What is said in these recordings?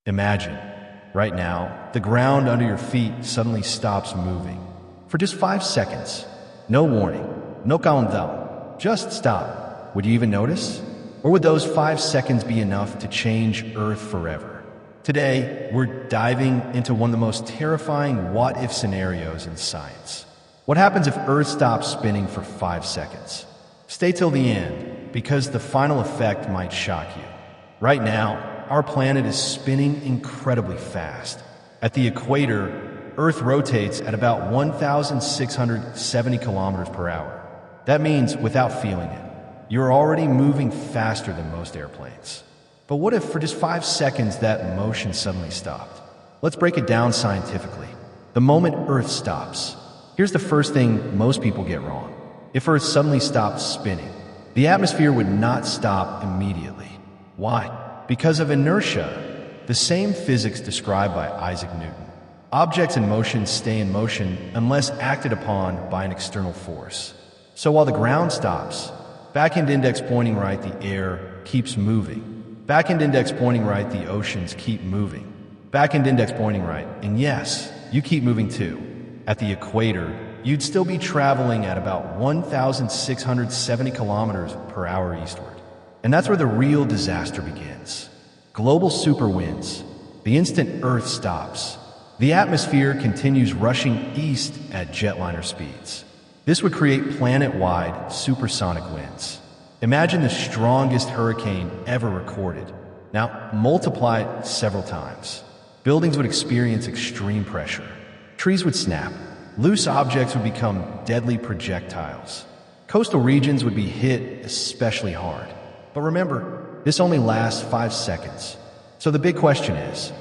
Imagine, right now, the ground under your feet suddenly stops moving. For just 5 seconds. No warning, no countdown, just stop. Would you even notice? Or would those 5 seconds be enough to change Earth forever? Today, we're diving into one of the most terrifying what-if scenarios in science. What happens if Earth stops spinning for 5 seconds? Stay till the end, because the final effect might shock you. Right now, our planet is spinning incredibly fast. At the equator, Earth rotates at about 1,670 kilometers per hour. That means, without feeling it, you're already moving faster than most airplanes. But what if for just 5 seconds that motion suddenly stopped? Let's break it down scientifically. The moment Earth stops, here's the first thing most people get wrong. If Earth suddenly stopped spinning, the atmosphere would not stop immediately. Why? Because of inertia, the same physics described by Isaac Newton. Objects in motion stay in motion unless acted upon by an external force. So while the ground stops, back-end index pointing right, the air keeps moving. Back-end index pointing right, the oceans keep moving. Back-end index pointing right, and yes, you keep moving too. At the equator, you'd still be traveling at about 1,670 kilometers per hour eastward. And that's where the real disaster begins. Global superwinds. The instant Earth stops, the atmosphere continues rushing east at jetliner speeds. This would create planet-wide supersonic winds. Imagine the strongest hurricane ever recorded. Now, multiply it several times. Buildings would experience extreme pressure. Trees would snap. Loose objects would become deadly projectiles. Coastal regions would be hit especially hard. But remember, this only lasts 5 seconds. So the big question is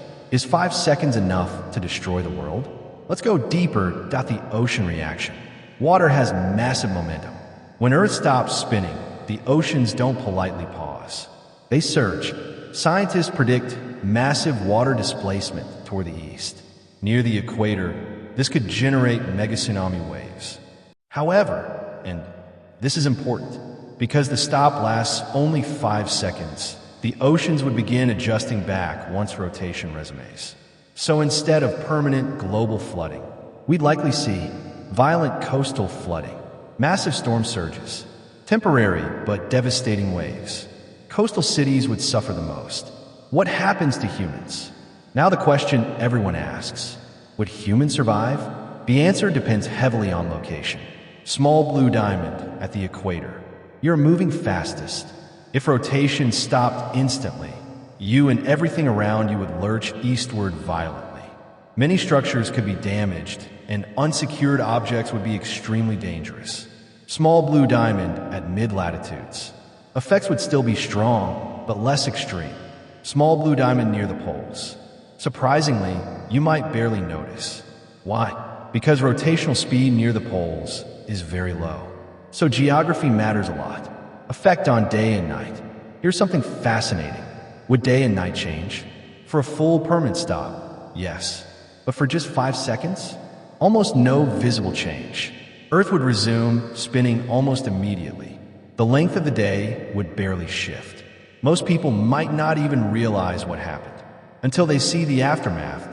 5 seconds enough to destroy the world? Let's go deeper. The ocean reaction. Water has massive momentum. When Earth stops spinning, the oceans don't politely pause. They surge. Scientists predict massive water displacement toward the east. Near the equator, this could generate mega-tsunami waves. However, and this is important, because the stop lasts only 5 seconds, the oceans would begin adjusting back once rotation resumes. So instead of permanent global flooding, we'd likely see violent coastal flooding, massive storm surges, temporary but devastating waves. Coastal cities would suffer the most. What happens to humans? Now the question everyone asks, would humans survive? The answer depends heavily on location. Small blue diamond at the equator. You're moving fastest. If rotation stopped instantly, you and everything around you would lurch eastward violently. Many structures could be damaged, and unsecured objects would be extremely dangerous. Small blue diamond at mid-latitudes. Effects would still be strong, but less extreme. Small blue diamond near the poles. Surprisingly, you might barely notice. Why? Because rotational speed near the poles is very low. So geography matters a lot. Effect on day and night. Here's something fascinating. Would day and night change? For a full permanent stop, yes. But for just 5 seconds? Almost no visible change. Earth would resume spinning almost immediately. The length of the day would barely shift. Most people might not even realize what happened until they see the aftermath.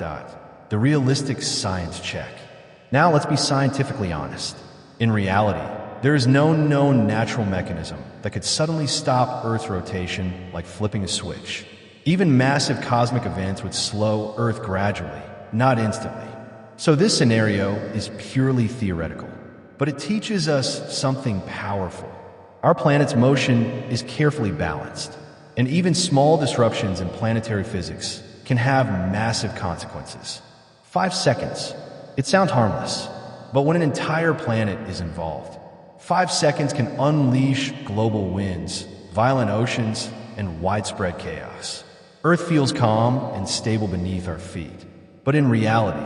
The realistic science check. Now let's be scientifically honest. In reality, there is no known natural mechanism that could suddenly stop Earth's rotation like flipping a switch. Even massive cosmic events would slow Earth gradually, not instantly. So this scenario is purely theoretical, but it teaches us something powerful. Our planet's motion is carefully balanced, and even small disruptions in planetary physics can have massive consequences. 5 seconds. It sounds harmless, but when an entire planet is involved, 5 seconds can unleash global winds, violent oceans, and widespread chaos. Earth feels calm and stable beneath our feet. But in reality,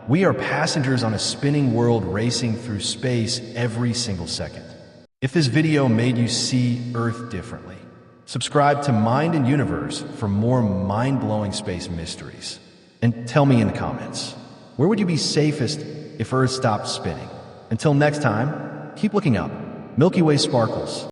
we are passengers on a spinning world racing through space every single second. If this video made you see Earth differently, subscribe to Mind and Universe for more mind-blowing space mysteries. And tell me in the comments, where would you be safest if Earth stopped spinning? Until next time, keep looking up. Milky Way sparkles.